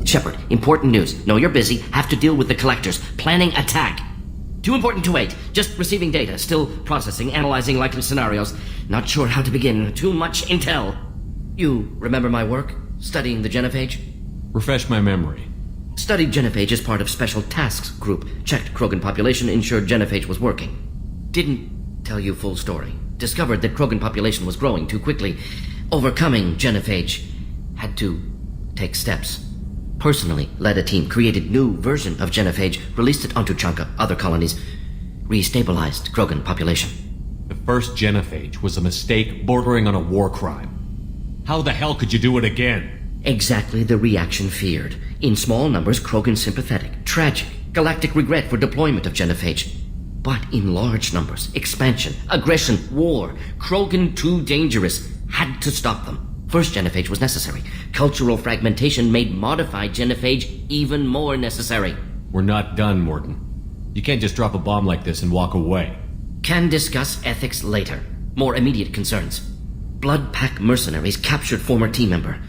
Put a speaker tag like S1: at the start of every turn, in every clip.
S1: Shepard, important news. Know you're busy. Have to deal with the collectors. Planning attack. Too important to wait. Just receiving data. Still processing, analyzing likely scenarios. Not sure how to begin. Too much intel. You remember my work? Studying the genophage?
S2: Refresh my memory.
S1: Studied genophage as part of Special Tasks Group. Checked Krogan population, ensured genophage was working. Didn't tell you full story. Discovered that Krogan population was growing too quickly. Overcoming genophage. Had to take steps. Personally led a team, created new version of genophage, released it onto Chanka, other colonies, restabilized Krogan population.
S2: The first genophage was a mistake bordering on a war crime. How the hell could you do it again?
S1: Exactly the reaction feared. In small numbers, Krogan sympathetic, tragic, galactic regret for deployment of genophage. But in large numbers, expansion, aggression, war, Krogan too dangerous, had to stop them. First genophage was necessary. Cultural fragmentation made modified genophage even more necessary.
S2: We're not done, Morden. You can't just drop a bomb like this and walk away.
S1: Can discuss ethics later. More immediate concerns. Blood Pack mercenaries captured former team member.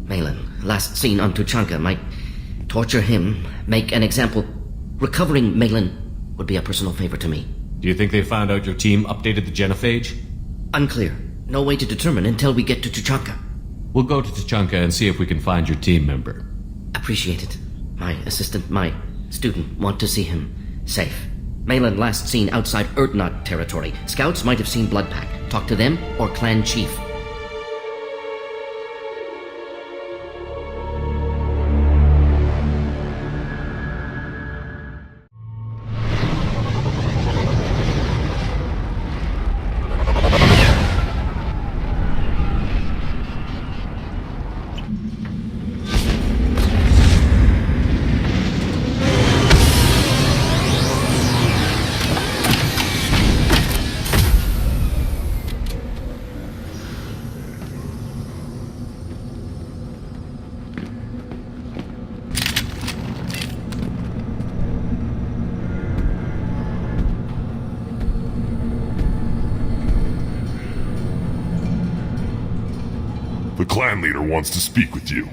S1: Melon, last seen on Tuchanka, might torture him, make an example. Recovering Melon would be a personal favor to me.
S2: Do you think they found out your team updated the genophage?
S1: Unclear. No way to determine until we get to Tuchanka.
S2: We'll go to Tuchanka and see if we can find your team member.
S1: Appreciate it. My assistant, my student, want to see him safe. Melon last seen outside Erdnot territory. Scouts might have seen Bloodpack. Talk to them or clan chief.
S3: The clan leader wants to speak with you.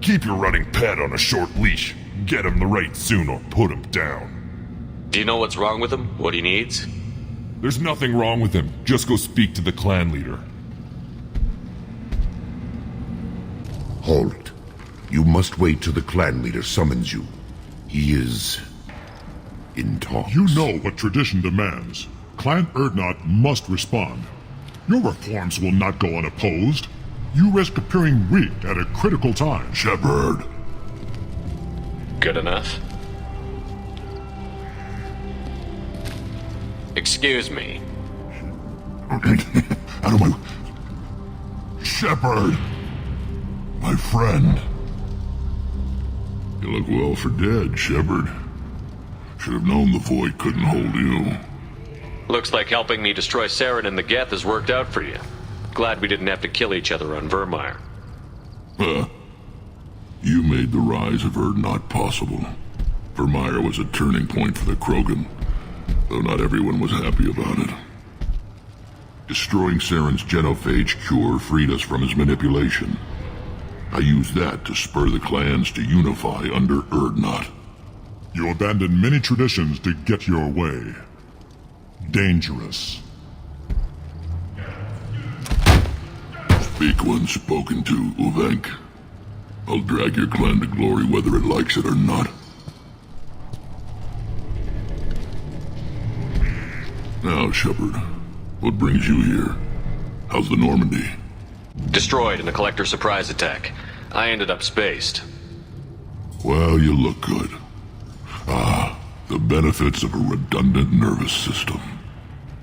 S3: Keep your running pet on a short leash. Get him the right soon or put him down.
S4: Do you know what's wrong with him? What he needs?
S3: There's nothing wrong with him. Just go speak to the clan leader.
S5: Halt. You must wait till the clan leader summons you. He is in talks.
S6: You know what tradition demands. Clan Erdnot must respond. Your reforms will not go unopposed. You risk appearing weak at a critical time.
S3: Shepard.
S4: Good enough? Excuse me.
S3: Out of my... Shepard! My friend. You look well for dead, Shepard. Should have known the Void couldn't hold you.
S4: Looks like helping me destroy Saren and the Geth has worked out for you. Glad we didn't have to kill each other on Vermeer.
S3: You made the rise of Erdnot possible. Vermeer was a turning point for the Krogan, though not everyone was happy about it. Destroying Saren's genophage cure freed us from his manipulation. I used that to spur the clans to unify under Erdnot.
S6: You abandoned many traditions to get your way. Dangerous.
S3: Speak when spoken to, Uvenk. I'll drag your clan to glory whether it likes it or not. Now, Shepard, what brings you here? How's the Normandy?
S4: Destroyed in a collector surprise attack. I ended up spaced.
S3: Well, you look good. The benefits of a redundant nervous system.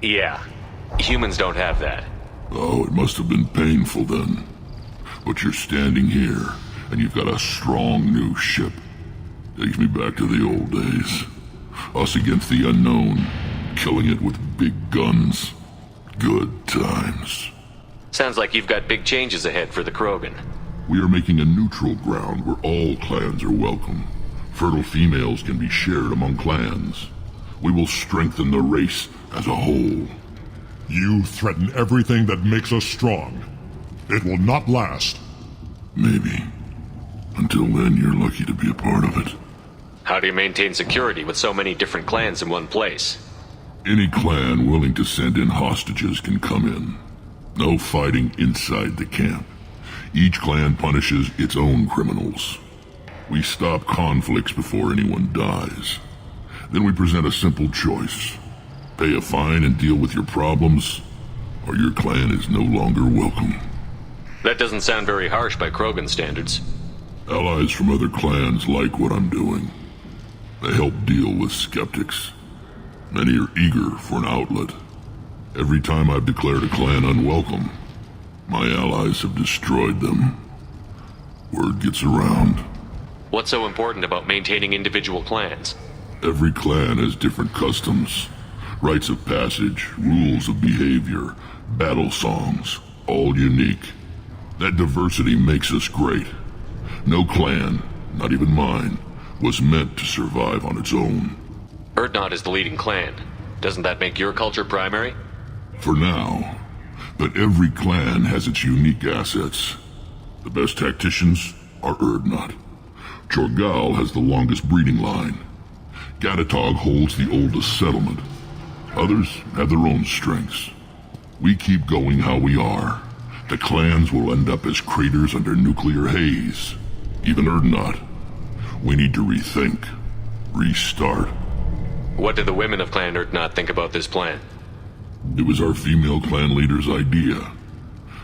S4: Yeah. Humans don't have that.
S3: Oh, it must have been painful then. But you're standing here, and you've got a strong new ship. Takes me back to the old days. Us against the unknown, killing it with big guns. Good times.
S4: Sounds like you've got big changes ahead for the Krogan.
S3: We are making a neutral ground where all clans are welcome. Fertile females can be shared among clans. We will strengthen the race as a whole.
S6: You threaten everything that makes us strong. It will not last.
S3: Maybe. Until then, you're lucky to be a part of it.
S4: How do you maintain security with so many different clans in one place?
S3: Any clan willing to send in hostages can come in. No fighting inside the camp. Each clan punishes its own criminals. We stop conflicts before anyone dies. Then we present a simple choice. Pay a fine and deal with your problems, or your clan is no longer welcome.
S4: That doesn't sound very harsh by Krogan standards.
S3: Allies from other clans like what I'm doing. They help deal with skeptics. Many are eager for an outlet. Every time I've declared a clan unwelcome, my allies have destroyed them. Word gets around.
S4: What's so important about maintaining individual clans?
S3: Every clan has different customs, rites of passage, rules of behavior, battle songs, all unique. That diversity makes us great. No clan, not even mine, was meant to survive on its own.
S4: Urdnot is the leading clan. Doesn't that make your culture primary?
S3: For now. But every clan has its unique assets. The best tacticians are Urdnot. Chorgal has the longest breeding line. Gatatog holds the oldest settlement. Others have their own strengths. We keep going how we are. The clans will end up as craters under nuclear haze. Even Urdnot. We need to rethink. Restart.
S4: What did the women of Clan Urdnot think about this plan?
S3: It was our female clan leader's idea.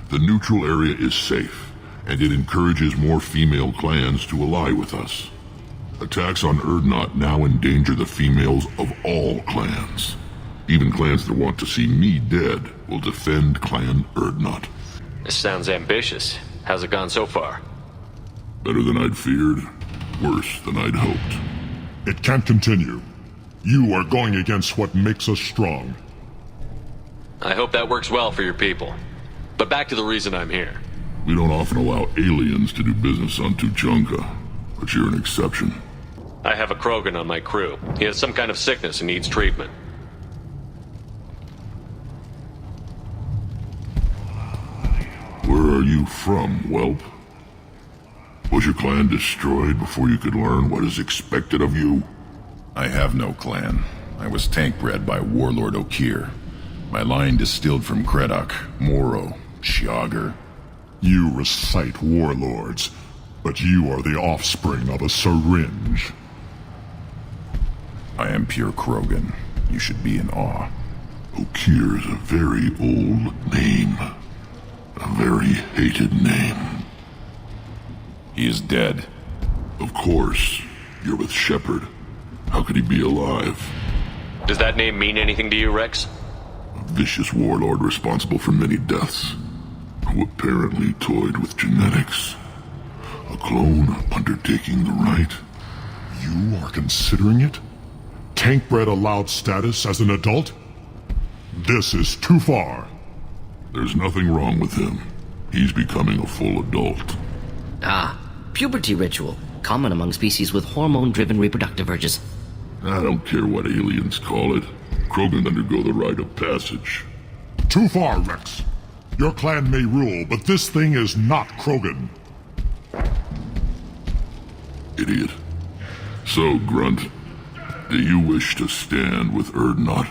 S3: The neutral area is safe, and it encourages more female clans to ally with us. Attacks on Urdnot now endanger the females of all clans. Even clans that want to see me dead will defend Clan Urdnot.
S4: This sounds ambitious. How's it gone so far?
S3: Better than I'd feared. Worse than I'd hoped.
S6: It can't continue. You are going against what makes us strong.
S4: I hope that works well for your people. But back to the reason I'm here.
S3: We don't often allow aliens to do business on Tuchanka, but you're an exception.
S4: I have a Krogan on my crew. He has some kind of sickness and needs treatment.
S3: Where are you from, whelp? Was your clan destroyed before you could learn what is expected of you?
S7: I have no clan. I was tank bred by Warlord Okir. My line distilled from Kredok, Moro, Shiagar.
S6: You recite warlords, but you are the offspring of a syringe.
S7: I am pure Krogan. You should be in awe.
S3: Okir is a very old name. A very hated name.
S7: He is dead.
S3: Of course. You're with Shepard. How could he be alive?
S4: Does that name mean anything to you, Rex?
S3: A vicious warlord responsible for many deaths, who apparently toyed with genetics. A clone undertaking the right.
S6: You are considering it? Tank bred allowed status as an adult? This is too far.
S3: There's nothing wrong with him. He's becoming a full adult.
S1: Ah, puberty ritual. Common among species with hormone-driven reproductive urges.
S3: I don't care what aliens call it. Krogan undergo the rite of passage.
S6: Too far, Rex. Your clan may rule, but this thing is not Krogan.
S3: Idiot. So, Grunt, do you wish to stand with Urdnot?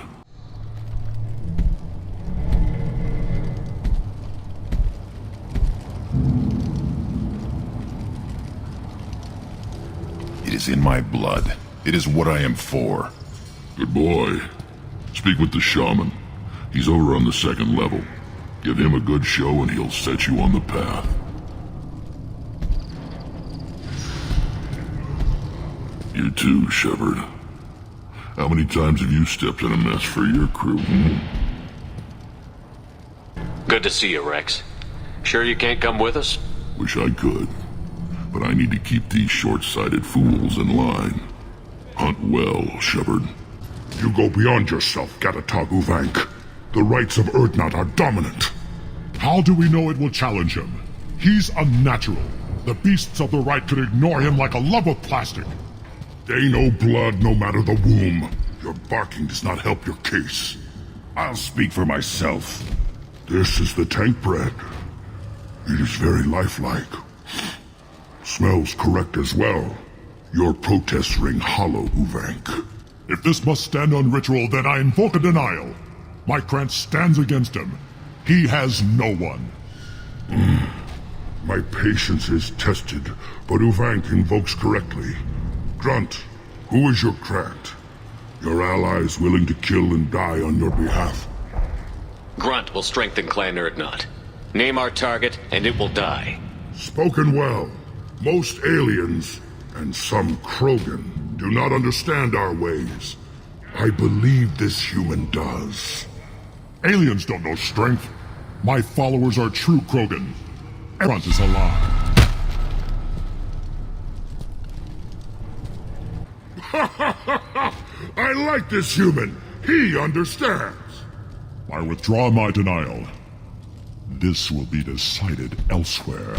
S7: It is in my blood. It is what I am for.
S3: Good boy. Speak with the shaman. He's over on the second level. Give him a good show and he'll set you on the path. You too, Shepard. How many times have you stepped in a mess for your crew?
S4: Good to see you, Rex. Sure you can't come with us?
S3: Wish I could. But I need to keep these short-sighted fools in line. Hunt well, Shepard.
S6: You go beyond yourself, Gatatog Uvank. The rights of Urdnot are dominant. How do we know it will challenge him? He's unnatural. The beasts of the right could ignore him like a lump of plastic. They know blood no matter the womb. Your barking does not help your case.
S7: I'll speak for myself.
S6: This is the tank bred. It is very lifelike.
S3: Smells correct as well. Your protests ring hollow, Uvank.
S6: If this must stand on ritual, then I invoke a denial. My Krant stands against him. He has no one.
S3: My patience is tested, but Uvank invokes correctly. Grunt, who is your Krant? Your allies willing to kill and die on your behalf?
S4: Grunt will strengthen Clan Urdnot. Name our target, and it will die.
S3: Spoken well. Most aliens, and some Krogan, do not understand our ways. I believe this human does.
S6: Aliens don't know strength. My followers are true Krogan. Grunt is a lie.
S3: I like this human. He understands.
S6: I withdraw my denial. This will be decided elsewhere.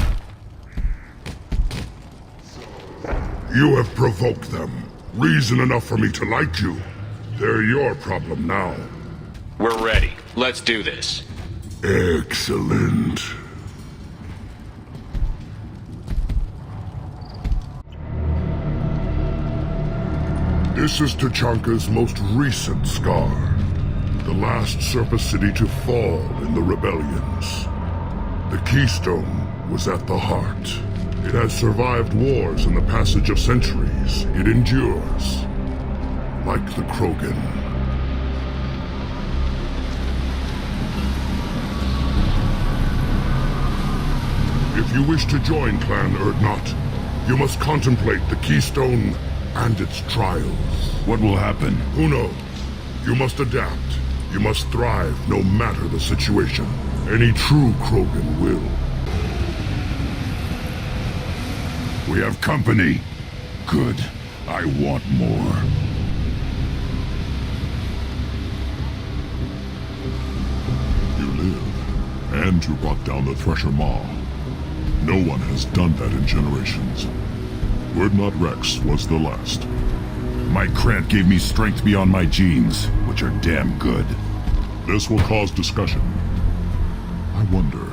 S3: You have provoked them. Reason enough for me to like you. They're your problem now.
S4: We're ready. Let's do this.
S3: Excellent. This is Tachanka's most recent scar. The last surface city to fall in the rebellions. The Keystone was at the heart. It has survived wars and the passage of centuries. It endures. Like the Krogan. If you wish to join Clan Urdnot, you must contemplate the Keystone and its trials.
S7: What will happen?
S3: Who knows? You must adapt. You must thrive no matter the situation. Any true Krogan will.
S7: We have company. Good. I want more.
S6: You live, and you brought down the Thresher Maw. No one has done that in generations. Urdnot Rex was the last.
S7: My Krant gave me strength beyond my genes, which are damn good.
S6: This will cause discussion. I wonder.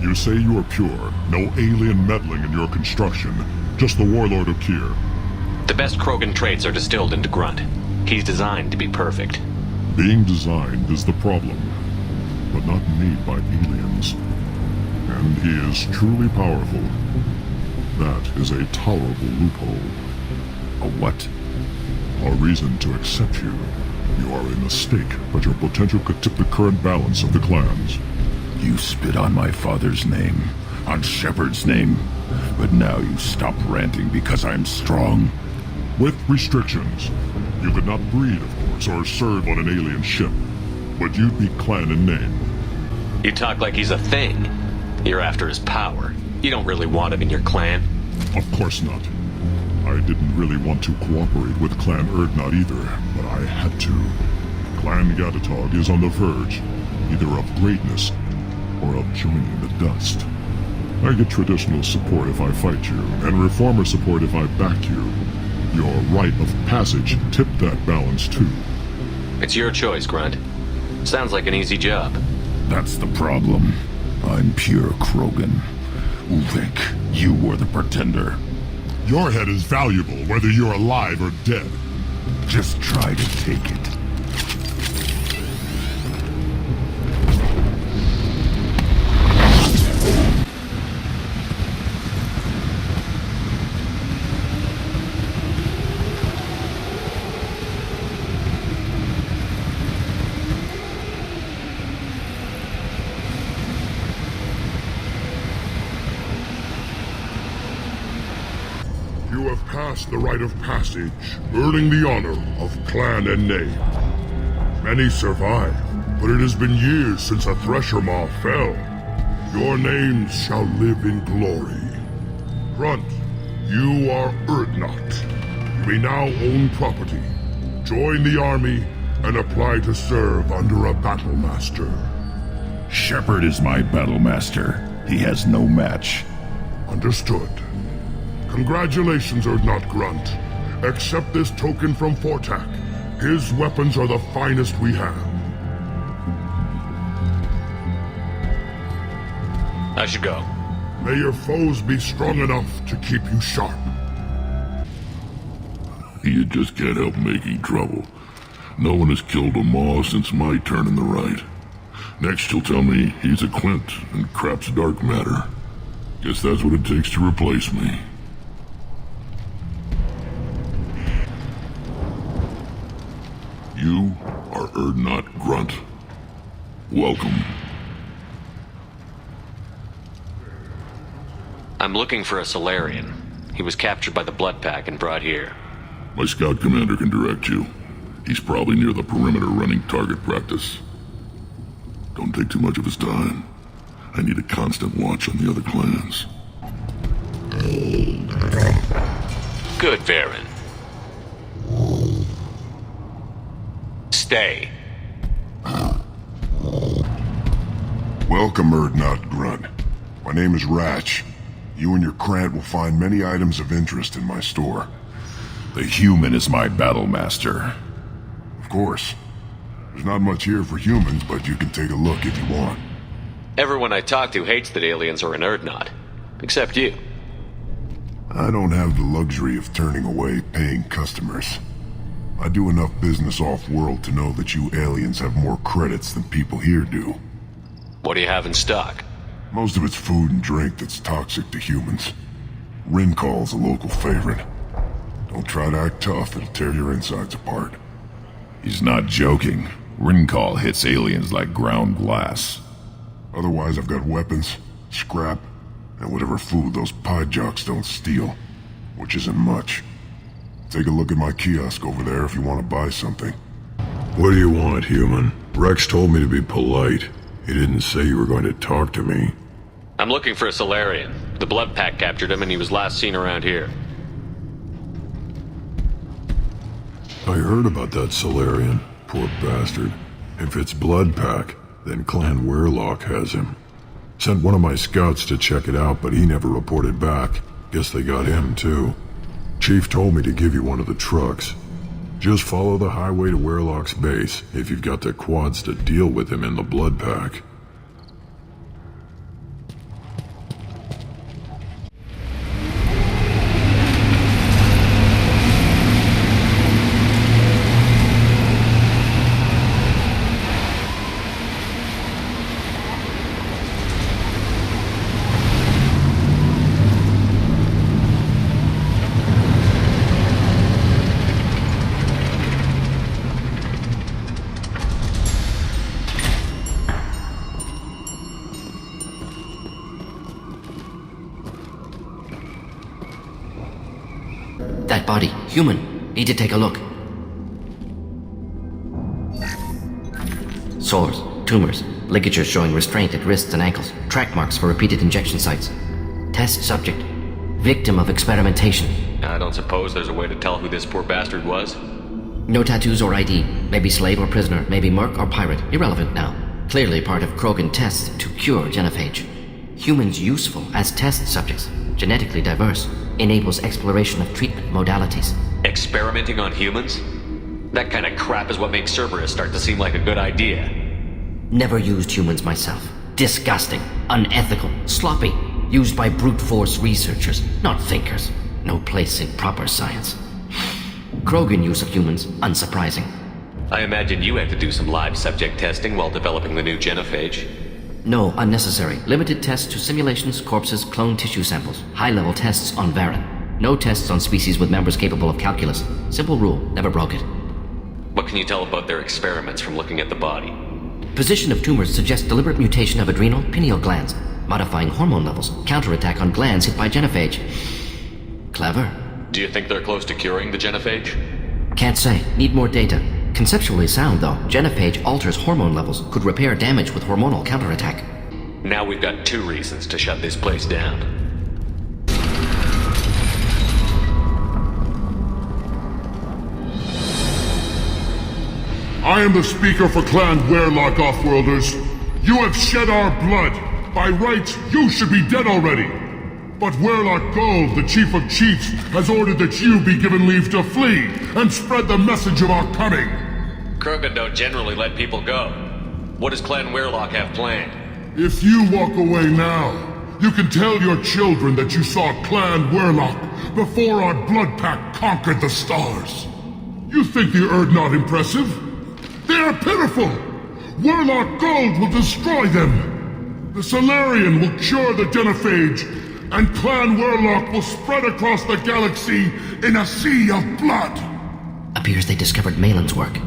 S6: You say you are pure, no alien meddling in your construction, just the Warlord Okir.
S4: The best Krogan traits are distilled into Grunt. He's designed to be perfect.
S6: Being designed is the problem, but not made by aliens. And he is truly powerful. That is a tolerable loophole.
S7: A what?
S6: A reason to accept you. You are a mistake, but your potential could tip the current balance of the clans.
S7: You spit on my father's name, on Shepard's name, but now you stop ranting because I'm strong.
S6: With restrictions. You could not breed, of course, or serve on an alien ship, but you'd be clan in name.
S4: You talk like he's a thing. You're after his power. You don't really want him in your clan.
S6: Of course not. I didn't really want to cooperate with Clan Urdnot either, but I had to. Clan Gatatog is on the verge, either of greatness or of joining the dust. I get traditional support if I fight you, and reformer support if I back you. Your rite of passage tipped that balance too.
S4: It's your choice, Grunt. Sounds like an easy job.
S7: That's the problem. I'm pure Krogan. Uvank, you were the pretender.
S6: Your head is valuable whether you're alive or dead.
S7: Just try to take it.
S3: You have passed the rite of passage, earning the honor of clan and name. Many survive, but it has been years since a Thresher Maw fell. Your names shall live in glory. Grunt, you are Urdnot. You may now own property. Join the army and apply to serve under a battle master.
S7: Shepard is my battle master. He has no match.
S3: Understood. Congratulations, Urdnot Grunt. Accept this token from Fortak. His weapons are the finest we have.
S4: I should go.
S6: May your foes be strong enough to keep you sharp.
S3: You just can't help making trouble. No one has killed a Maw since my turn in the right. Next you'll tell me he's a Clint and crap's dark matter. Guess that's what it takes to replace me. You are Urdnot Grunt. Welcome.
S4: I'm looking for a Solarian. He was captured by the Blood Pack and brought here.
S3: My scout commander can direct you. He's probably near the perimeter running target practice. Don't take too much of his time. I need a constant watch on the other clans.
S4: Good, Varen. Stay.
S6: Welcome, Urdnot Grunt. My name is Ratch. You and your Krant will find many items of interest in my store.
S7: The human is my battle master.
S6: Of course. There's not much here for humans, but you can take a look if you want.
S4: Everyone I talk to hates that aliens are an Urdnot. Except you.
S6: I don't have the luxury of turning away paying customers. I do enough business off-world to know that you aliens have more credits than people here do.
S4: What do you have in stock?
S6: Most of it's food and drink that's toxic to humans. Rincall's a local favorite. Don't try to act tough, it'll tear your insides apart.
S7: He's not joking. Rincall hits aliens like ground glass.
S6: Otherwise, I've got weapons, scrap, and whatever food those pie jocks don't steal. Which isn't much. Take a look at my kiosk over there if you want to buy something.
S8: What do you want, human? Rex told me to be polite. He didn't say you were going to talk to me.
S4: I'm looking for a Solarian. The Blood Pack captured him and he was last seen around here.
S8: I heard about that Solarian. Poor bastard. If it's Blood Pack, then Clan Weirlock has him. Sent one of my scouts to check it out, but he never reported back. Guess they got him, too. Chief told me to give you one of the trucks. Just follow the highway to Weirlock's base, if you've got the quads to deal with him in the Blood Pack.
S1: That body, human. Need to take a look. Sores, tumors, ligatures showing restraint at wrists and ankles, track marks for repeated injection sites. Test subject. Victim of experimentation.
S4: I don't suppose there's a way to tell who this poor bastard was?
S1: No tattoos or ID. Maybe slave or prisoner, maybe merc or pirate. Irrelevant now. Clearly part of Krogan tests to cure genophage. Humans useful as test subjects. Genetically diverse. Enables exploration of treatment modalities.
S4: Experimenting on humans? That kind of crap is what makes Cerberus start to seem like a good idea.
S1: Never used humans myself. Disgusting, unethical, sloppy. Used by brute force researchers, not thinkers. No place in proper science. Krogan use of humans, unsurprising.
S4: I imagine you had to do some live subject testing while developing the new genophage.
S1: No, unnecessary. Limited tests to simulations, corpses, cloned tissue samples. High-level tests on Varen. No tests on species with members capable of calculus. Simple rule, never broke it.
S4: What can you tell about their experiments from looking at the body?
S1: Position of tumors suggests deliberate mutation of adrenal, pineal glands. Modifying hormone levels. Counterattack on glands hit by genophage. Clever.
S4: Do you think they're close to curing the genophage?
S1: Can't say. Need more data. Conceptually sound, though. Genophage alters hormone levels. Could repair damage with hormonal counterattack.
S4: Now we've got 2 reasons to shut this place down.
S6: I am the speaker for Clan Weirlock Offworlders. You have shed our blood. By rights, you should be dead already. But Weirlock Gold, the Chief of Chiefs, has ordered that you be given leave to flee and spread the message of our coming.
S4: Krogan don't generally let people go. What does Clan Weirlock have planned?
S6: If you walk away now, you can tell your children that you saw Clan Werlock before our blood pack conquered the stars. You think the Erd not impressive? They are pitiful! Werlock Gold will destroy them! The Solarian will cure the Genophage, and Clan Werlock will spread across the galaxy in a sea of blood!
S1: Appears they discovered Melon's work.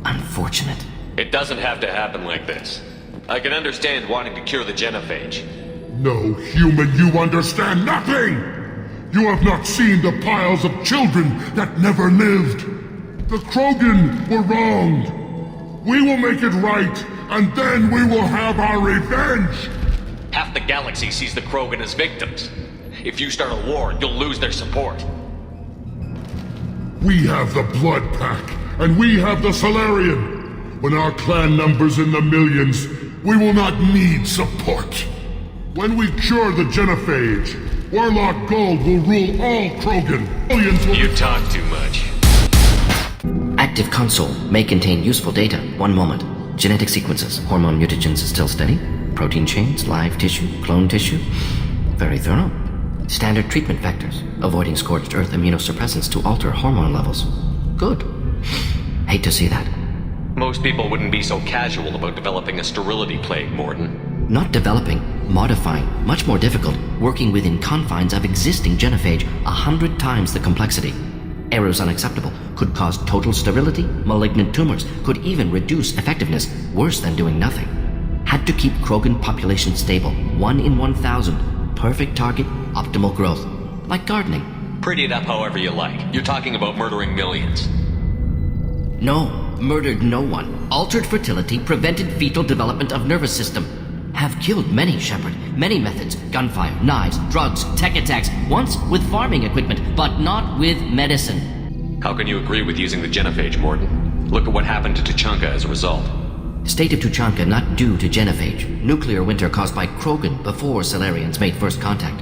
S1: Unfortunate.
S4: It doesn't have to happen like this. I can understand wanting to cure the Genophage.
S6: No, human, you understand nothing! You have not seen the piles of children that never lived. The Krogan were wronged. We will make it right, and then we will have our revenge!
S4: Half the galaxy sees the Krogan as victims. If you start a war, you'll lose their support.
S6: We have the Blood Pack, and we have the Solarian. When our clan numbers in the millions, we will not need support. When we cure the Genophage, Werlock Gold will rule all Krogan. Millions will...
S4: You talk too much.
S1: Active console may contain useful data. One moment. Genetic sequences. Hormone mutagens still steady. Protein chains, live tissue, clone tissue. Very thorough. Standard treatment vectors. Avoiding scorched earth immunosuppressants to alter hormone levels. Good. Hate to see that.
S4: Most people wouldn't be so casual about developing a sterility plague, Morden.
S1: Not developing, modifying, much more difficult, working within confines of existing genophage 100 times the complexity. Errors unacceptable, could cause total sterility, malignant tumors, could even reduce effectiveness, worse than doing nothing. Had to keep Krogan population stable, 1 in 1,000, perfect target, optimal growth. Like gardening.
S4: Pretty it up however you like. You're talking about murdering millions.
S1: No, murdered no one. Altered fertility, prevented fetal development of nervous system. Have killed many, Shepard. Many methods. Gunfire, knives, drugs, tech attacks. Once with farming equipment, but not with medicine.
S4: How can you agree with using the Genophage, Morden? Look at what happened to Tuchanka as a result.
S1: State of Tuchanka not due to Genophage. Nuclear winter caused by Krogan before Solarians made first contact.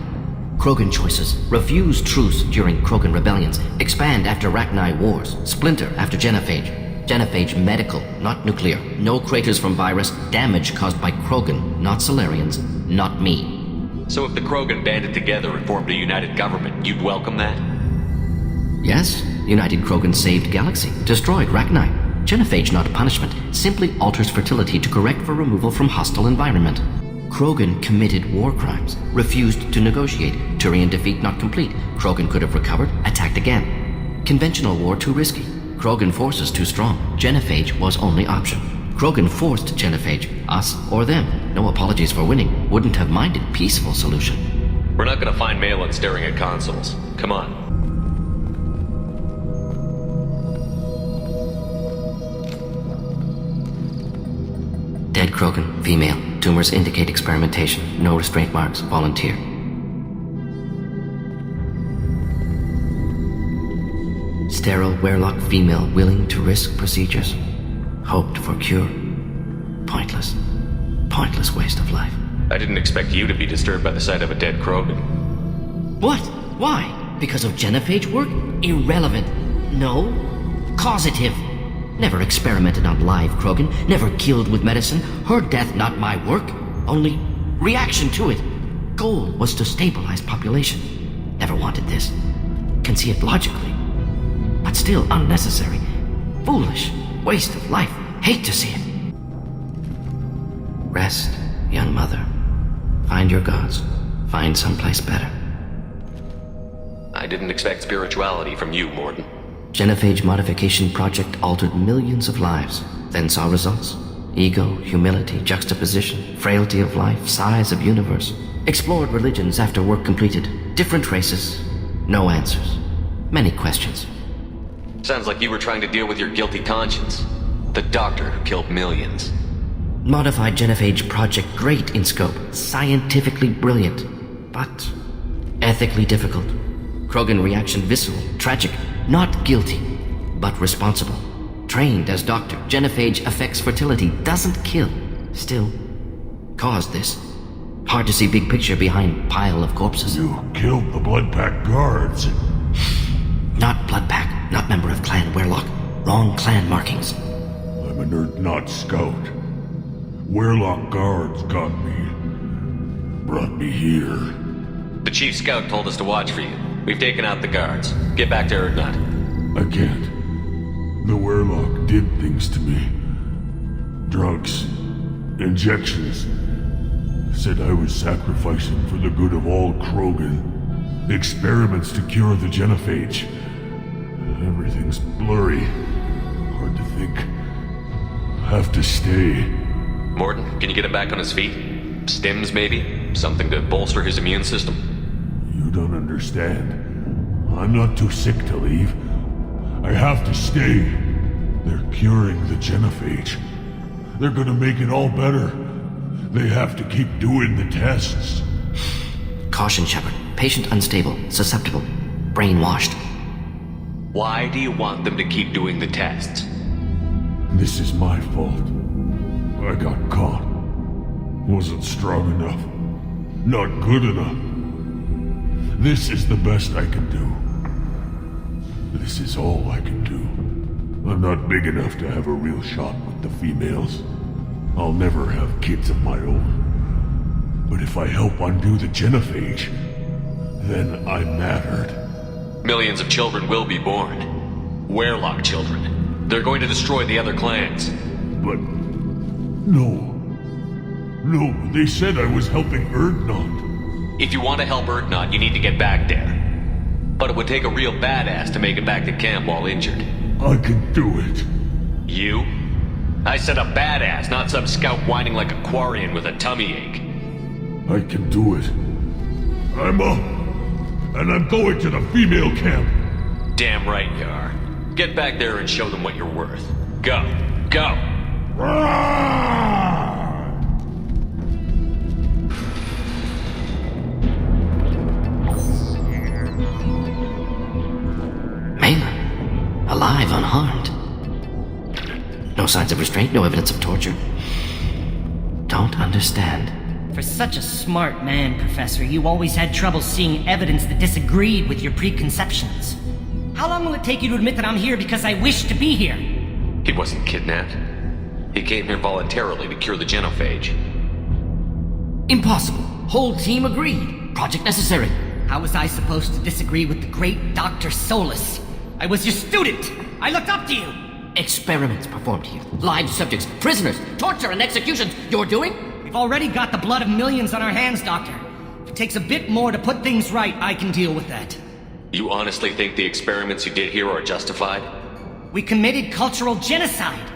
S1: Krogan choices. Refuse truce during Krogan rebellions. Expand after Ch9 wars. Splinter after Genophage. Genophage medical, not nuclear. No craters from virus. Damage caused by Krogan, not Solarians, not me.
S4: So if the Krogan banded together and formed a united government, you'd welcome that?
S1: Yes. United Krogan saved galaxy. Destroyed Ch9. Genophage not punishment. Simply alters fertility to correct for removal from hostile environment. Krogan committed war crimes. Refused to negotiate. Turian defeat not complete. Krogan could have recovered, attacked again. Conventional war too risky. Krogan forces too strong. Genophage was only option. Krogan forced Genophage, us or them. No apologies for winning. Wouldn't have minded peaceful solution.
S4: We're not gonna find Melon staring at consoles. Come on.
S1: Dead Krogan, female. Tumors indicate experimentation. No restraint marks. Volunteer. Sterile Werlock female willing to risk procedures. Hoped for cure. Pointless. Pointless waste of life.
S4: I didn't expect you to be disturbed by the sight of a dead Krogan.
S1: What? Why? Because of Genophage work? Irrelevant. No. Causative. Never experimented on live Krogan. Never killed with medicine. Her death not my work. Only reaction to it. Goal was to stabilize population. Never wanted this. Can see it logically. But still unnecessary. Foolish. Waste of life. Hate to see it. Rest, young mother. Find your gods. Find someplace better.
S4: I didn't expect spirituality from you, Morden.
S1: Genophage modification project altered millions of lives. Then saw results. Ego, humility, juxtaposition, frailty of life, size of universe. Explored religions after work completed. Different races. No answers. Many questions.
S4: Sounds like you were trying to deal with your guilty conscience. The doctor who killed millions.
S1: Modified Genophage project great in scope. Scientifically brilliant. But ethically difficult. Krogan reaction visceral, tragic. Not guilty, but responsible. Trained as doctor. Genophage affects fertility. Doesn't kill. Still, caused this. Hard to see big picture behind pile of corpses.
S6: You killed the Blood Pack guards.
S1: Not Blood Pack. Not member of Clan Werlock. Wrong clan markings.
S6: I'm a nerd, not scout. Werlock guards got me. brought me here?
S4: The chief scout told us to watch for you. We've taken out the guards. Get back to Erdnot.
S6: I can't. The Werlock did things to me. Drugs. Injections. Said I was sacrificing for the good of all Krogan. Experiments to cure the genophage. Everything's blurry. Hard to think. Have to stay.
S4: Morton, can you get him back on his feet? Stims, maybe? Something to bolster his immune system?
S6: You don't understand. I'm not too sick to leave. I have to stay. They're curing the genophage. They're gonna make it all better. They have to keep doing the tests.
S1: Caution, Shepard. Patient unstable, susceptible, brainwashed.
S4: Why do you want them to keep doing the tests?
S6: This is my fault. I got caught. Wasn't strong enough. Not good enough. This is the best I can do. This is all I can do. I'm not big enough to have a real shot with the females. I'll never have kids of my own. But if I help undo the genophage, then I mattered.
S4: Millions of children will be born. Werlock children. They're going to destroy the other clans.
S6: But... no. No, they said I was helping Erdnot.
S4: If you want to help Erdnot, you need to get back there. But it would take a real badass to make it back to camp while injured.
S6: I can do it.
S4: You? I said a badass, not some scout whining like a Quarian with a tummy ache.
S6: I can do it. I'm up. And I'm going to the female camp.
S4: Damn right you are. Get back there and show them what you're worth. Go. Go!
S1: Mela, alive, unharmed. No signs of restraint, no evidence of torture. Don't understand.
S9: For such a smart man, Professor, you always had trouble seeing evidence that disagreed with your preconceptions. How long will it take you to admit that I'm here because I wish to be here?
S4: He wasn't kidnapped. He came here voluntarily to cure the genophage.
S1: Impossible. Whole team agreed. Project necessary.
S9: How was I supposed to disagree with the great Dr. Solus? I was your student! I looked up to you!
S1: Experiments performed here. Live subjects, prisoners, torture and executions. You're doing?
S9: We've already got the blood of millions on our hands, Doctor. If it takes a bit more to put things right, I can deal with that.
S4: You honestly think the experiments you did here are justified?
S9: We committed cultural genocide.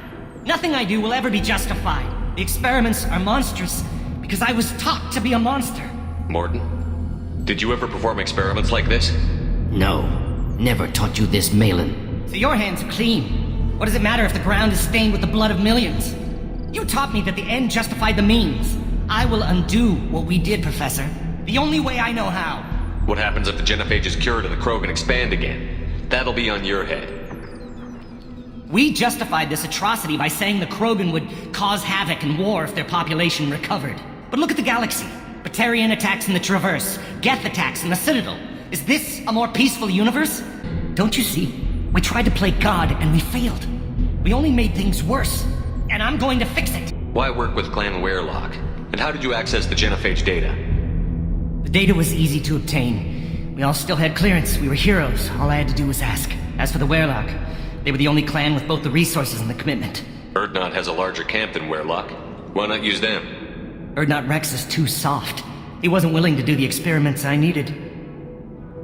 S9: Nothing I do will ever be justified. The experiments are monstrous because I was taught to be a monster.
S4: Morton, did you ever perform experiments like this?
S1: No. Never taught you this, Melen.
S9: So your hands are clean. What does it matter if the ground is stained with the blood of millions? You taught me that the end justified the means. I will undo what we did, Professor. The only way I know how.
S4: What happens if the genophage is cured and the Krogan expand again? That'll be on your head.
S9: We justified this atrocity by saying the Krogan would cause havoc and war if their population recovered. But look at the galaxy. Batarian attacks in the Traverse, Geth attacks in the Citadel. Is this a more peaceful universe? Don't you see? We tried to play God and we failed. We only made things worse. And I'm going to fix it.
S4: Why work with Clan Werlock? And how did you access the genophage data?
S9: The data was easy to obtain. We all still had clearance. We were heroes. All I had to do was ask. As for the Werlock, they were the only clan with both the resources and the commitment.
S4: Erdnot has a larger camp than Werlock. Why not use them?
S9: Erdnot Rex is too soft. He wasn't willing to do the experiments I needed.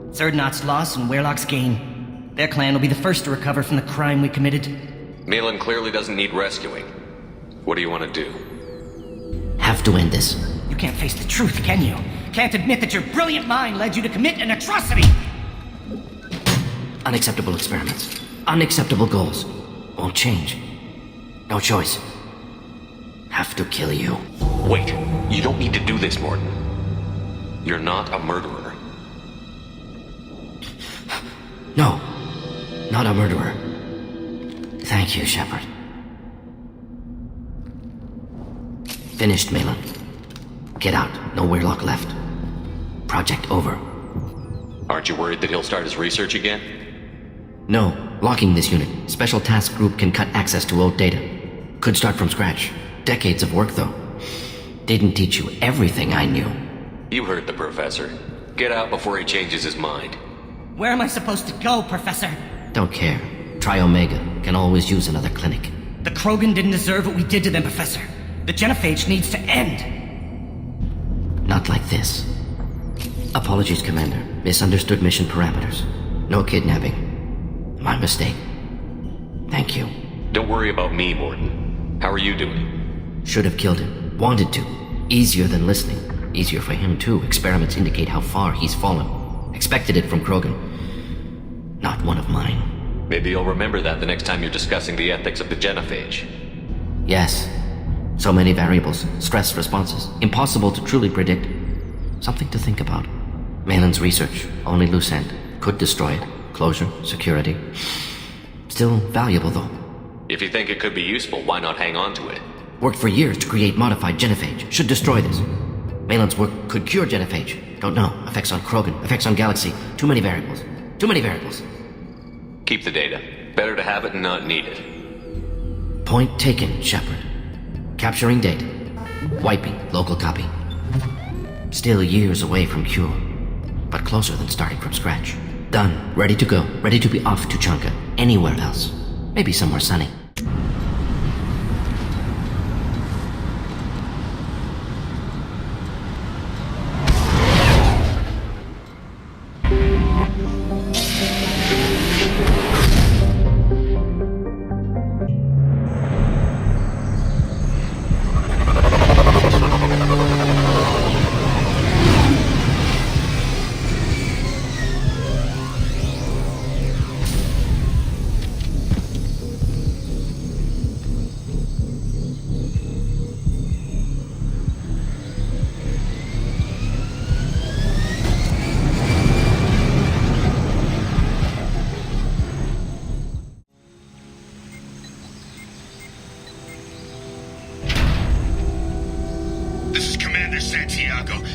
S9: It's Erdnot's loss and Werlock's gain. Their clan will be the first to recover from the crime we committed.
S4: Melen clearly doesn't need rescuing. What do you want to do?
S1: Have to end this.
S9: You can't face the truth, can you? Can't admit that your brilliant mind led you to commit an atrocity!
S1: Unacceptable experiments. Unacceptable goals. Won't change. No choice. Have to kill you.
S4: Wait, you don't need to do this, Morton. You're not a murderer.
S1: No. Not a murderer. Thank you, Shepard. Finished, Melen. Get out. No Werlock left. Project over.
S4: Aren't you worried that he'll start his research again?
S1: No. Locking this unit. Special task group can cut access to old data. Could start from scratch. Decades of work, though. Didn't teach you everything I knew.
S4: You heard the professor. Get out before he changes his mind.
S9: Where am I supposed to go, Professor?
S1: Don't care. Try Omega. Can always use another clinic.
S9: The Krogan didn't deserve what we did to them, Professor. The genophage needs to end.
S1: Not like this. Apologies, Commander. Misunderstood mission parameters. No kidnapping. My mistake. Thank you.
S4: Don't worry about me, Mordin. How are you doing?
S1: Should have killed him. Wanted to. Easier than listening. Easier for him, too. Experiments indicate how far he's fallen. Expected it from Krogan. Not one of mine.
S4: Maybe you'll remember that the next time you're discussing the ethics of the genophage.
S1: Yes. So many variables. Stress responses. Impossible to truly predict. Something to think about. Melon's research. Only loose end. Could destroy it. Closure. Security. Still valuable, though.
S4: If you think it could be useful, why not hang on to it?
S1: Worked for years to create modified genophage. Should destroy this. Melon's work could cure genophage. Don't know. Effects on Krogan. Effects on Galaxy. Too many variables. Too many variables.
S4: Keep the data. Better to have it and not need it.
S1: Point taken, Shepard. Capturing data. Wiping local copy. Still years away from cure. But closer than starting from scratch. Done. Ready to go. Ready to be off to Chanka. Anywhere else. Maybe somewhere sunny.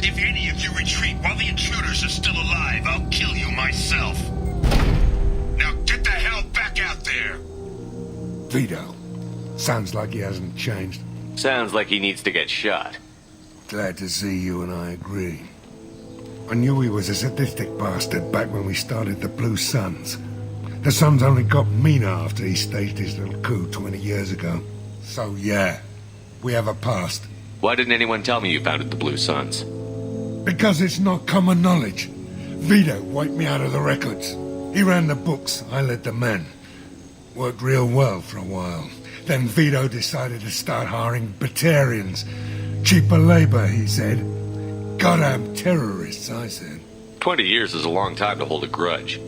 S10: If any of you retreat while the intruders are still alive, I'll kill you myself. Now get the hell back out there!
S11: Vito. Sounds like he hasn't changed.
S4: Sounds like he needs to get shot.
S11: Glad to see you and I agree. I knew he was a sadistic bastard back when we started the Blue Suns. The Suns only got meaner after he staged his little coup 20 years ago. So yeah, we have a past.
S4: Why didn't anyone tell me you founded the Blue Suns?
S11: Because it's not common knowledge. Vito wiped me out of the records. He ran the books, I led the men. Worked real well for a while. Then Vito decided to start hiring Batarians. Cheaper labor, he said. Goddamn terrorists, I said.
S4: 20 years is a long time to hold a grudge.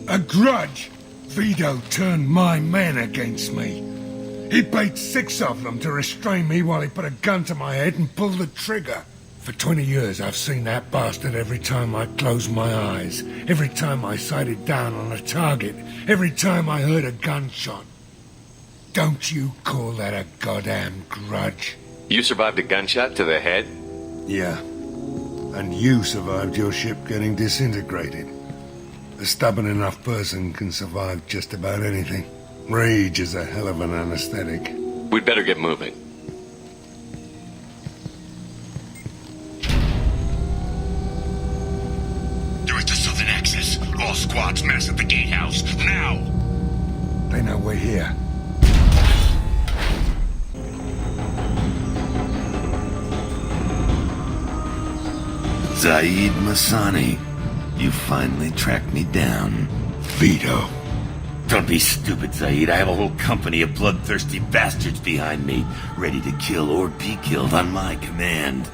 S11: A grudge? Vito turned my men against me. He paid 6 of them to restrain me while he put a gun to my head and pulled the trigger. For 20 years, I've seen that bastard every time I closed my eyes. Every time I sighted down on a target. Every time I heard a gunshot. Don't you call that a goddamn grudge?
S4: You survived a gunshot to the head?
S11: Yeah. And you survived your ship getting disintegrated. A stubborn enough person can survive just about anything. Rage is a hell of an anesthetic.
S4: We'd better get moving.
S10: Direct to Southern Access. All squads mass at the gatehouse. Now!
S11: They know we're here.
S12: Zaid Massani, you finally tracked me down.
S11: Vito.
S12: Don't be stupid, Zaid. I have a whole company of bloodthirsty bastards behind me, ready to kill or be killed on my command.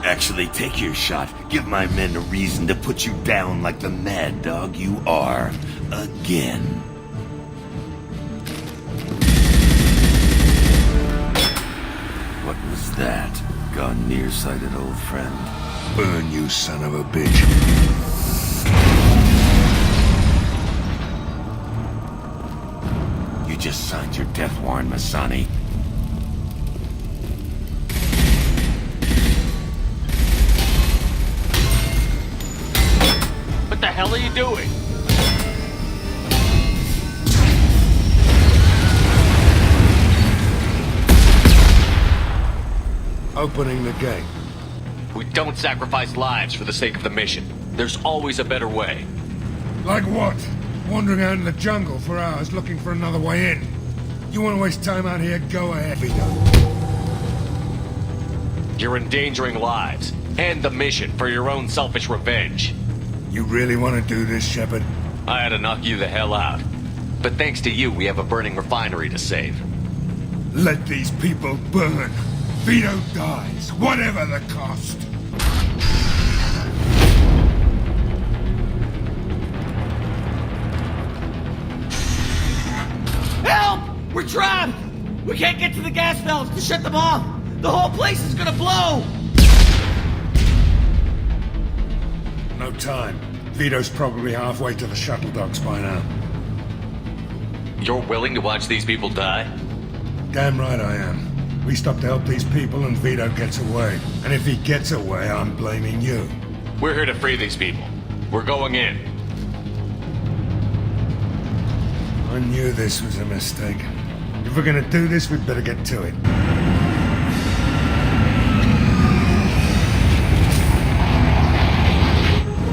S12: Actually, take your shot. Give my men a reason to put you down like the mad dog you are. Again. What was that? Gone nearsighted, old friend.
S11: Burn, you son of a bitch.
S12: You just signed your death warrant, Massani.
S4: What the hell are you doing?
S11: Opening the gate.
S4: We don't sacrifice lives for the sake of the mission. There's always a better way.
S11: Like what? Wandering out in the jungle for hours looking for another way in. You want to waste time out here? Go ahead, Vito.
S4: You're endangering lives, and the mission for your own selfish revenge.
S11: You really want to do this, Shepard?
S4: I had to knock you the hell out. But thanks to you, we have a burning refinery to save.
S11: Let these people burn. Vito dies, whatever the cost.
S9: Help! We're trapped! We can't get to the gas valves to shut them off! The whole place is gonna blow!
S11: No time. Vito's probably halfway to the shuttle docks by now.
S4: You're willing to watch these people die?
S11: Damn right I am. We stop to help these people and Vito gets away. And if he gets away, I'm blaming you.
S4: We're here to free these people. We're going in.
S11: I knew this was a mistake. If we're gonna do this, we'd better get to it.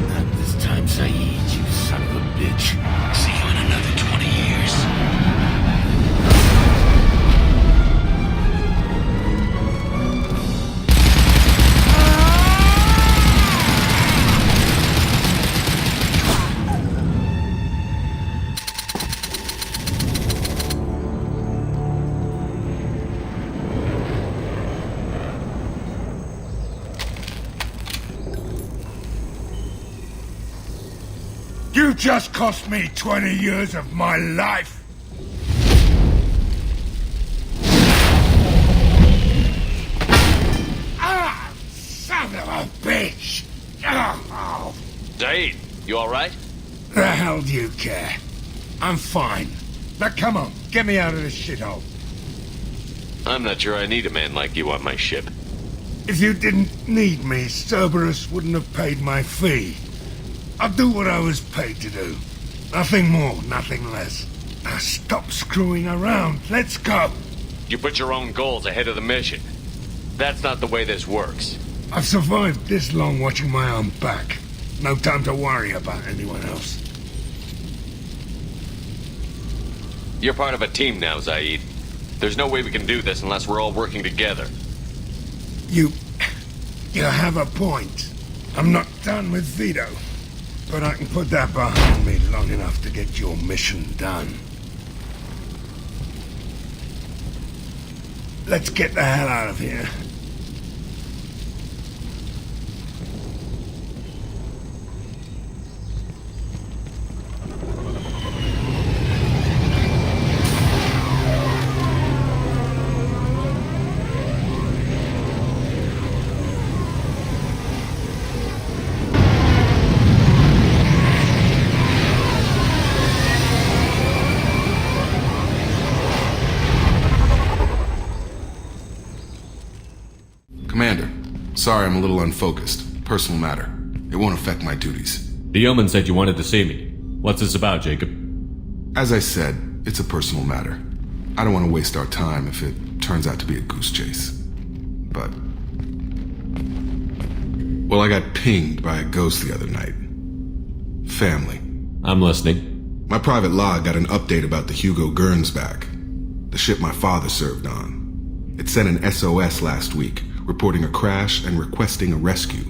S12: Not this time, Zaid, you son of a bitch. See you in another 20 years.
S11: You just cost me 20 years of my life! Ah! Son of a bitch! Oh.
S4: Zaid, you alright?
S11: The hell do you care? I'm fine. Now come on, get me out of this shithole.
S4: I'm not sure I need a man like you on my ship.
S11: If you didn't need me, Cerberus wouldn't have paid my fee. I'll do what I was paid to do. Nothing more, nothing less. Now stop screwing around. Let's go.
S4: You put your own goals ahead of the mission. That's not the way this works.
S11: I've survived this long watching my own back. No time to worry about anyone else.
S4: You're part of a team now, Zaid. There's no way we can do this unless we're all working together.
S11: You have a point. I'm not done with Vito. But I can put that behind me long enough to get your mission done. Let's get the hell out of here.
S13: Commander, sorry I'm a little unfocused. Personal matter. It won't affect my duties.
S2: The yeoman said you wanted to see me. What's this about, Jacob?
S13: As I said, it's a personal matter. I don't want to waste our time if it turns out to be a goose chase. But... well, I got pinged by a ghost the other night. Family.
S2: I'm listening.
S13: My private log got an update about the Hugo Gernsback, the ship my father served on. It sent an SOS last week, reporting a crash and requesting a rescue.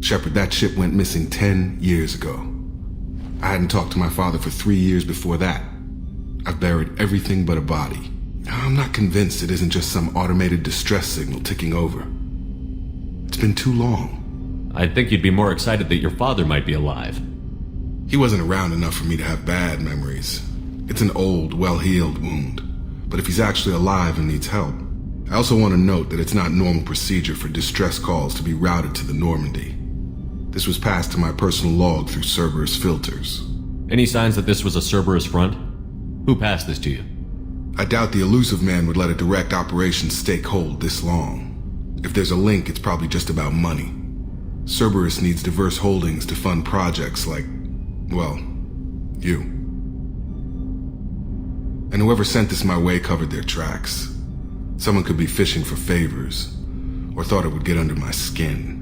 S13: Shepard, that ship went missing 10 years ago. I hadn't talked to my father for 3 years before that. I've buried everything but a body. I'm not convinced it isn't just some automated distress signal ticking over. It's been too long.
S2: I'd think you'd be more excited that your father might be alive.
S13: He wasn't around enough for me to have bad memories. It's an old, well-healed wound. But if he's actually alive and needs help, I also want to note that it's not normal procedure for distress calls to be routed to the Normandy. This was passed to my personal log through Cerberus filters.
S2: Any signs that this was a Cerberus front? Who passed this to you?
S13: I doubt the elusive man would let a direct operations stake hold this long. If there's a link, it's probably just about money. Cerberus needs diverse holdings to fund projects like, well, you. And whoever sent this my way covered their tracks. Someone could be fishing for favors, or thought it would get under my skin.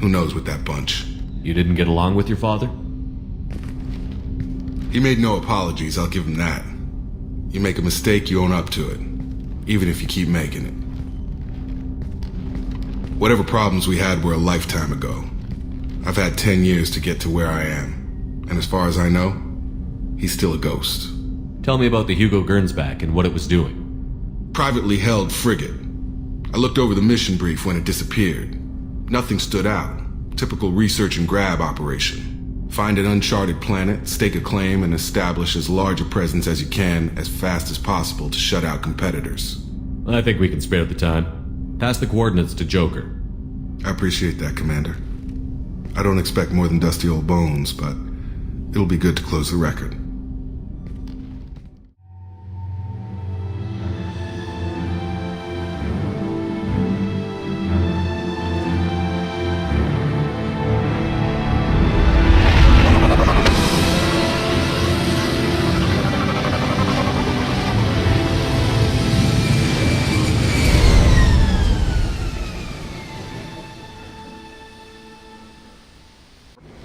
S13: Who knows with that bunch?
S2: You didn't get along with your father?
S13: He made no apologies, I'll give him that. You make a mistake, you own up to it. Even if you keep making it. Whatever problems we had were a lifetime ago. I've had 10 years to get to where I am. And as far as I know, he's still a ghost.
S2: Tell me about the Hugo Gernsback and what it was doing.
S13: Privately held frigate. I looked over the mission brief when it disappeared. Nothing stood out. Typical research and grab operation. Find an uncharted planet, stake a claim, and establish as large a presence as you can as fast as possible to shut out competitors.
S2: I think we can spare the time. Pass the coordinates to Joker.
S13: I appreciate that, Commander. I don't expect more than dusty old bones, but it'll be good to close the record.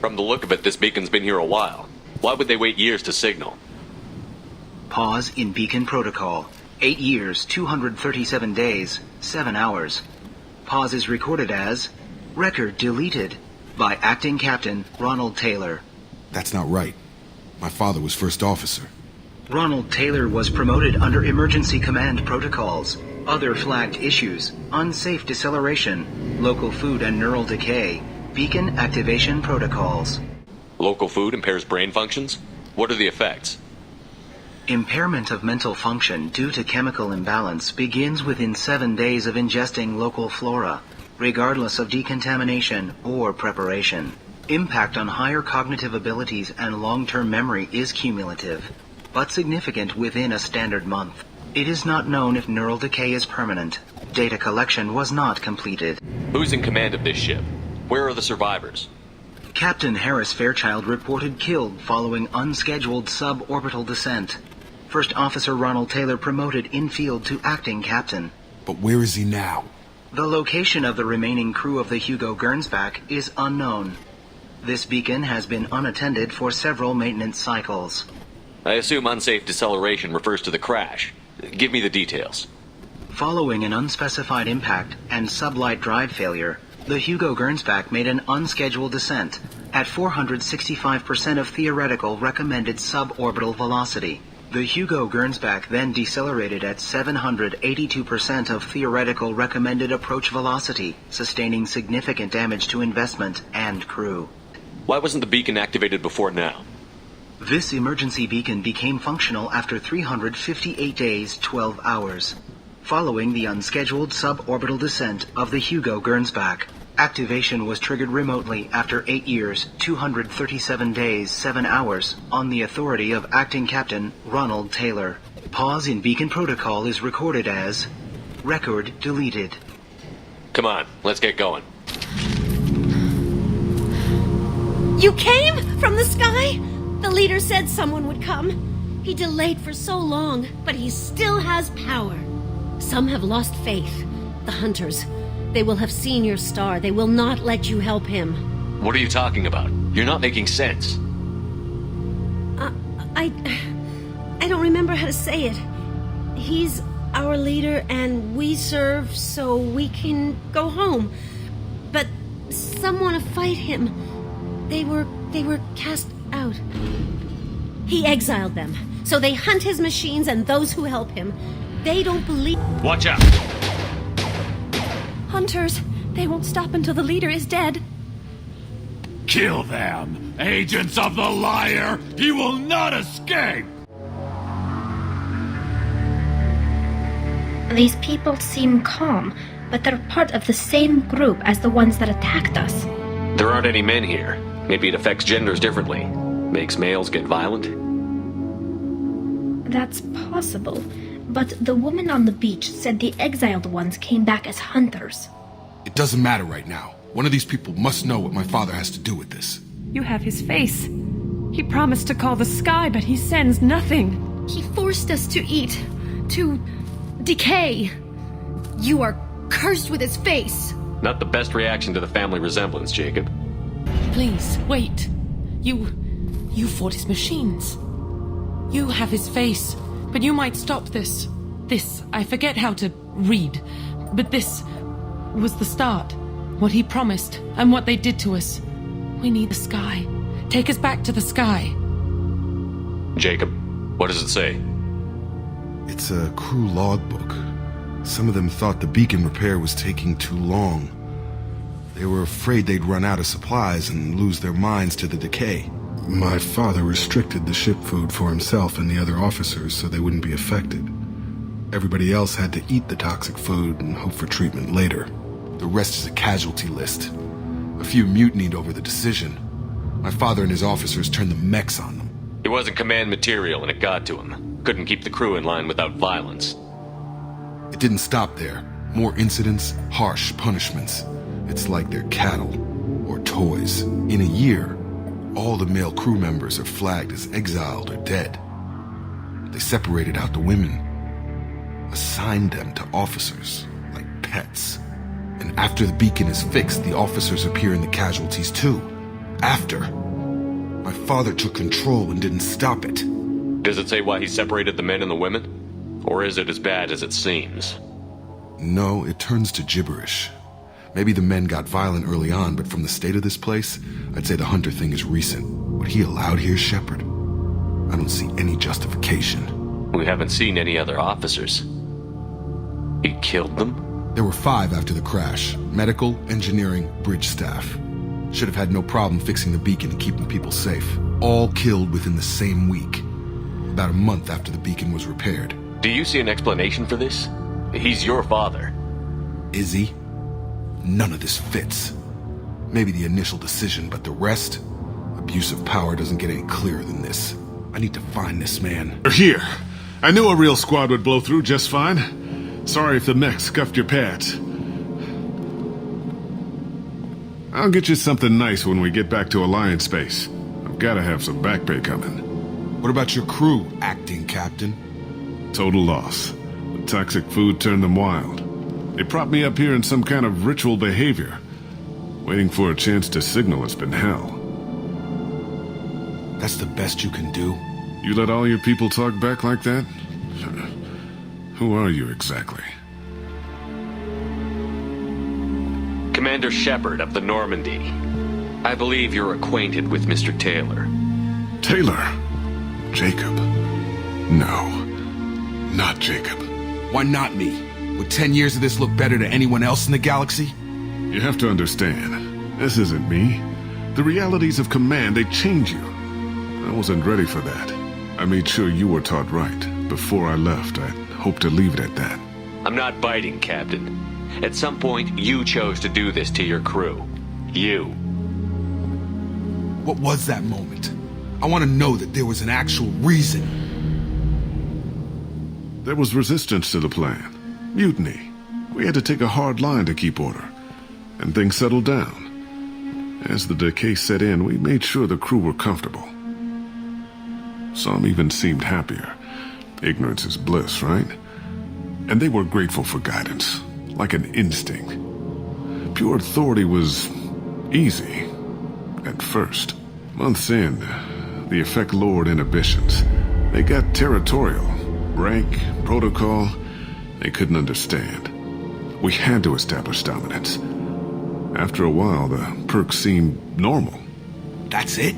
S4: From the look of it, this beacon's been here a while. Why would they wait years to signal?
S14: Pause in beacon protocol. 8 years, 237 days, 7 hours. Pause is recorded as record deleted by Acting Captain Ronald Taylor.
S13: That's not right. My father was first officer.
S14: Ronald Taylor was promoted under emergency command protocols. Other flagged issues: unsafe deceleration, local food and neural decay, beacon activation protocols.
S4: Local food impairs brain functions? What are the effects?
S14: Impairment of mental function due to chemical imbalance begins within 7 days of ingesting local flora, regardless of decontamination or preparation. Impact on higher cognitive abilities and long-term memory is cumulative, but significant within a standard month. It is not known if neural decay is permanent. Data collection was not completed.
S4: Who's in command of this ship? Where are the survivors?
S14: Captain Harris Fairchild reported killed following unscheduled suborbital descent. First Officer Ronald Taylor promoted in-field to acting captain.
S13: But where is he now?
S14: The location of the remaining crew of the Hugo Gernsback is unknown. This beacon has been unattended for several maintenance cycles.
S4: I assume unsafe deceleration refers to the crash. Give me the details.
S14: Following an unspecified impact and sublight drive failure, the Hugo Gernsback made an unscheduled descent at 465% of theoretical recommended suborbital velocity. The Hugo Gernsback then decelerated at 782% of theoretical recommended approach velocity, sustaining significant damage to investment and crew.
S4: Why wasn't the beacon activated before now?
S14: This emergency beacon became functional after 358 days, 12 hours. Following the unscheduled suborbital descent of the Hugo Gernsback, activation was triggered remotely after 8 years, 237 days, 7 hours, on the authority of Acting Captain Ronald Taylor. Pause in beacon protocol is recorded as record deleted.
S4: Come on, let's get going.
S15: You came from the sky? The leader said someone would come. He delayed for so long, but he still has power. Some have lost faith. The hunters. They will have seen your star. They will not let you help him.
S4: What are you talking about? You're not making sense.
S15: I don't remember how to say it. He's our leader and we serve so we can go home. But some want to fight him. They were cast out. He exiled them. So they hunt his machines and those who help him. They don't believe...
S4: Watch out!
S15: Hunters, they won't stop until the leader is dead.
S16: Kill them! Agents of the liar! He will not escape!
S17: These people seem calm, but they're part of the same group as the ones that attacked us.
S4: There aren't any men here. Maybe it affects genders differently. Makes males get violent?
S17: That's possible. But the woman on the beach said the exiled ones came back as hunters.
S13: It doesn't matter right now. One of these people must know what my father has to do with this.
S18: You have his face. He promised to call the sky, but he sends nothing.
S15: He forced us to eat, to decay. You are cursed with his face.
S4: Not the best reaction to the family resemblance, Jacob.
S19: Please, wait. You fought his machines. You have his face, but you might stop this. This, I forget how to read, but this was the start. What he promised, and what they did to us. We need the sky. Take us back to the sky.
S4: Jacob, what does it say?
S13: It's a crew logbook. Some of them thought the beacon repair was taking too long. They were afraid they'd run out of supplies and lose their minds to the decay. My father restricted the ship food for himself and the other officers so they wouldn't be affected. Everybody else had to eat the toxic food and hope for treatment later. The rest is a casualty list. A few mutinied over the decision. My father and his officers turned the mechs on them.
S4: He wasn't command material and it got to him. Couldn't keep the crew in line without violence.
S13: It didn't stop there. More incidents, harsh punishments. It's like they're cattle or toys. In a year, all the male crew members are flagged as exiled or dead. They separated out the women, assigned them to officers like pets. And after the beacon is fixed, the officers appear in the casualties too. After. My father took control and didn't stop it.
S4: Does it say why he separated the men and the women? Or is it as bad as it seems?
S13: No, it turns to gibberish. Maybe the men got violent early on, but from the state of this place, I'd say the Hunter thing is recent. What he allowed here, Shepard? I don't see any justification.
S4: We haven't seen any other officers. He killed them?
S13: There were 5 after the crash. Medical, engineering, bridge staff. Should have had no problem fixing the beacon and keeping people safe. All killed within the same week. About a month after the beacon was repaired.
S4: Do you see an explanation for this? He's your father.
S13: Is he? None of this fits. Maybe the initial decision, but the rest? Abuse of power doesn't get any clearer than this. I need to find this man.
S6: You're here. I knew a real squad would blow through just fine. Sorry if the mech scuffed your pads. I'll get you something nice when we get back to Alliance space. I've gotta have some back pay coming.
S13: What about your crew, acting captain?
S6: Total loss. The toxic food turned them wild. They propped me up here in some kind of ritual behavior. Waiting for a chance to signal has been hell.
S13: That's the best you can do?
S6: You let all your people talk back like that? Who are you exactly?
S4: Commander Shepard of the Normandy. I believe you're acquainted with Mr. Taylor.
S6: Taylor? Jacob? No. Not Jacob.
S13: Why not me? Would 10 years of this look better to anyone else in the galaxy?
S6: You have to understand, this isn't me. The realities of command, they change you. I wasn't ready for that. I made sure you were taught right. Before I left, I hoped to leave it at that.
S4: I'm not biting, Captain. At some point, you chose to do this to your crew. You.
S13: What was that moment? I want to know that there was an actual reason.
S6: There was resistance to the plan. Mutiny. We had to take a hard line to keep order. And things settled down. As the decay set in, we made sure the crew were comfortable. Some even seemed happier. Ignorance is bliss, right? And they were grateful for guidance. Like an instinct. Pure authority was easy. At first. Months in, the effect lowered inhibitions. They got territorial. Rank, protocol, they couldn't understand. We had to establish dominance. After a while, the perks seemed normal.
S13: That's it?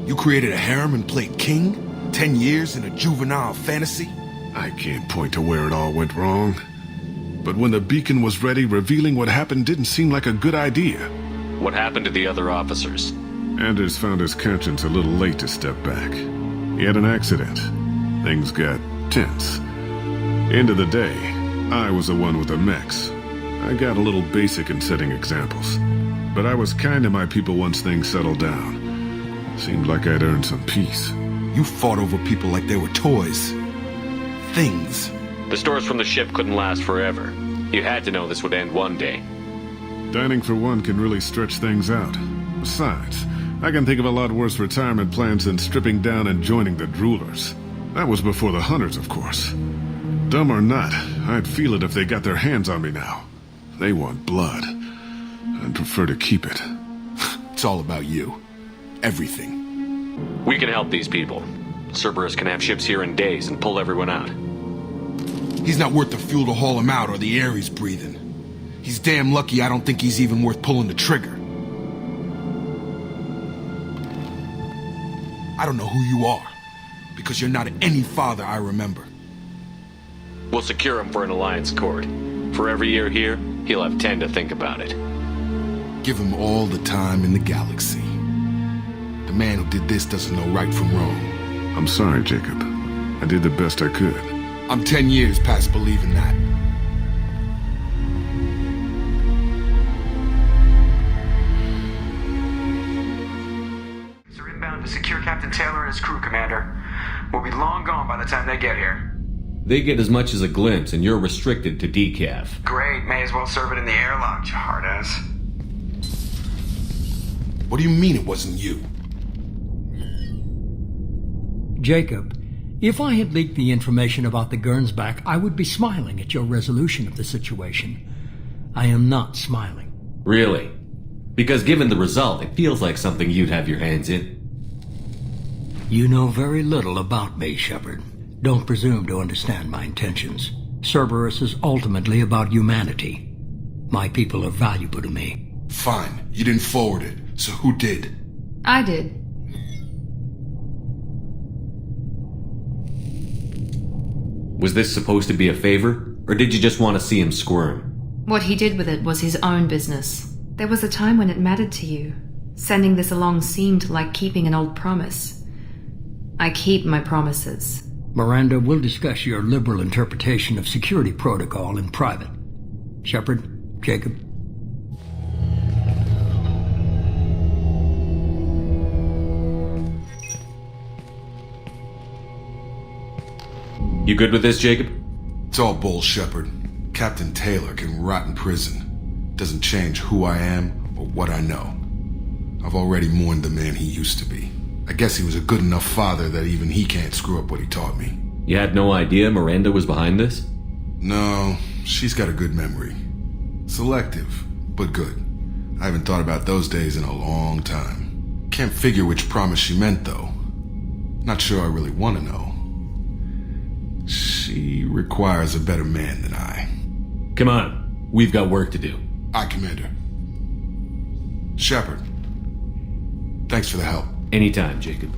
S13: You created a harem and played king? 10 years in a juvenile fantasy?
S6: I can't point to where it all went wrong. But when the beacon was ready, revealing what happened didn't seem like a good idea.
S4: What happened to the other officers?
S6: Anders found his conscience a little late to step back. He had an accident. Things got tense. End of the day, I was the one with the mechs. I got a little basic in setting examples. But I was kind to my people once things settled down. Seemed like I'd earned some peace.
S13: You fought over people like they were toys. Things.
S4: The stores from the ship couldn't last forever. You had to know this would end one day.
S6: Dining for one can really stretch things out. Besides, I can think of a lot worse retirement plans than stripping down and joining the droolers. That was before the Hunters, of course. Dumb or not, I'd feel it if they got their hands on me now. They want blood.
S13: I'd prefer to keep it. It's all about you. Everything.
S4: We can help these people. Cerberus can have ships here in days and pull everyone out.
S13: He's not worth the fuel to haul him out or the air he's breathing. He's damn lucky I don't think he's even worth pulling the trigger. I don't know who you are, because you're not any father I remember.
S4: We'll secure him for an alliance court. For every year here, he'll have 10 to think about it.
S13: Give him all the time in the galaxy. The man who did this doesn't know right from wrong.
S5: I'm sorry, Jacob. I did the best I could.
S13: I'm 10 years past believing that.
S20: Are inbound to secure Captain Taylor and his crew, Commander. We'll be long gone by the time they get here.
S2: They get as much as a glimpse, and you're restricted to decaf.
S20: Great, may as well serve it in the airlock, you hard-ass.
S13: What do you mean it wasn't you?
S21: Jacob, if I had leaked the information about the Gernsback, I would be smiling at your resolution of the situation. I am not smiling.
S2: Really? Because given the result, it feels like something you'd have your hands in.
S21: You know very little about me, Shepard. Don't presume to understand my intentions. Cerberus is ultimately about humanity. My people are valuable to me.
S13: Fine. You didn't forward it. So who did?
S22: I did.
S2: Was this supposed to be a favor? Or did you just want to see him squirm?
S22: What he did with it was his own business. There was a time when it mattered to you. Sending this along seemed like keeping an old promise. I keep my promises.
S21: Miranda, we'll discuss your liberal interpretation of security protocol in private. Shepard, Jacob.
S2: You good with this, Jacob?
S13: It's all bull, Shepard. Captain Taylor can rot in prison. Doesn't change who I am or what I know. I've already mourned the man he used to be. I guess he was a good enough father that even he can't screw up what he taught me.
S2: You had no idea Miranda was behind this?
S13: No, she's got a good memory. Selective, but good. I haven't thought about those days in a long time. Can't figure which promise she meant, though. Not sure I really want to know. She requires a better man than I.
S2: Come on, we've got work to do.
S13: Aye, Commander. Shepard, thanks for the help.
S2: Anytime, Jacob.